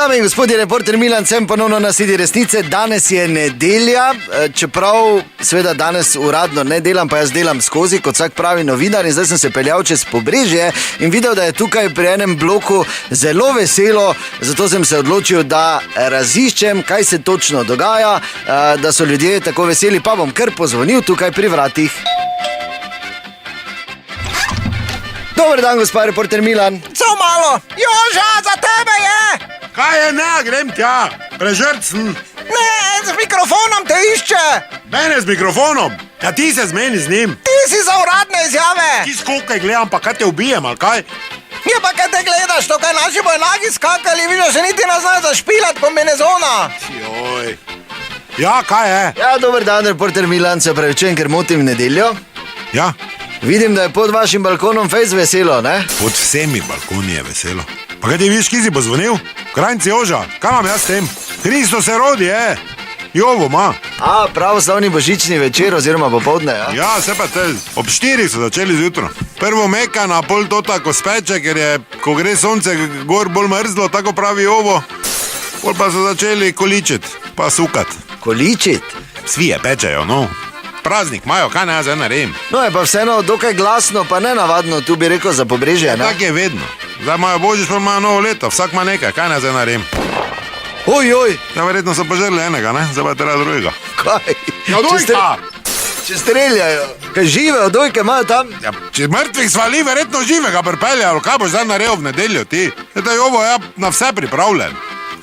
Dame in gospodje, reporter Milan, sem ponovno na Sedi resnice. Danes je nedelja, čeprav seveda danes uradno ne delam, pa jaz delam skozi, kot vsak pravi novinar. In zdaj sem se peljal čez Pobrežje in videl, da je tukaj pri enem bloku zelo veselo. Zato sem se odločil, da raziščem, kaj se točno dogaja, da so ljudje tako veseli. Pa bom kar pozvonil tukaj pri vratih. Dober dan, gospod reporter Milan. Samo malo, Joža, za tebe je! Kaj je, ne, grem tja, prežrcen. Ne, z mikrofonom te išče! Mene z mikrofonom? Ja, ti se zmeni z njim. Ti si za uradne izjave! Ti skokaj gledam, pa kaj te ubijem, ali kaj? Ja, pa kaj te gledaš, to kaj naši bojo nagi skakali, vidiš, že niti ne znajo zašpilat kombinezona. Joj. Ja, kaj je? Ja, dober dan, reporter Milan, se opravičujem, ker motim nedeljo. Ja, Vidim, da je pod vašim balkonom fejs veselo, ne? pod vsemi balkoni je veselo. Pa kaj ti vidiš, ki si pozvonil? Krajnci Joža, kaj imam jaz s tem? Hristo se rodi, Jovo ima. A, pravoslavni božični večer oziroma popoldne, ja? Ja, se pa te, ob 4 so začeli zjutraj. Prvo meka na pol to tako speče, ker je, ko gre sonce gor bolj mrzlo, tako pravi Jovo. Pol pa so začeli količiti, pa sukati. Količit? Svije pečejo, no. Praznik imajo, kaj ne jaz naredim. No, je pa vseeno dokaj glasno, pa nenavadno, tu bi rekel za Pobrežje, ne? Tak je vedno. Zdaj imajo božič, pa imajo novo leto, vsak ima nekaj, kaj ne jaz naredim. Ojoj, Ja, verjetno so požrli enega, ne? Zdaj pa je treba drugega. kaj? Ja, dojka! Če streljajo, kaj žive odojke imajo tam? Ja, če mrtvih svali, verjetno živega pripeljajo, kaj boš zdaj naredil v nedeljo ti? Da je ovo, ja, na vse pripravljen.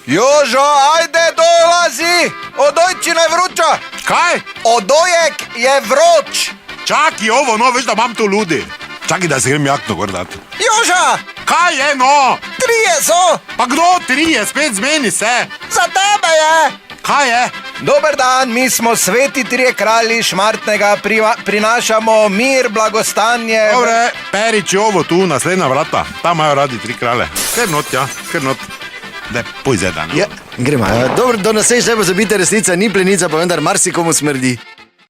Jožo, ajde dolazi! Odojčina je vroča! Kaj? Odojek je vroč! Čakaj, ovo, no, veš, da imam tu ludi. Čakaj, da si grem jakno gor dati. Joža, Kaj je, no? 3 so! Pa kdo 3 je, spet zmeni se. Za tebe je! Kaj je? Dober dan, mi smo sveti trije kralji Šmartnega, prinašamo mir, blagostanje. Dobre, Perič, ovo tu, naslednja vrata. Tam imajo radi 3 kralje. Ker not, ja, ker not. Daj, poj zdaj dan. Ja, gremo. Dobro, do naslednjič ne pozabite, resnica ni plenica, pa vendar marsikomu smrdi.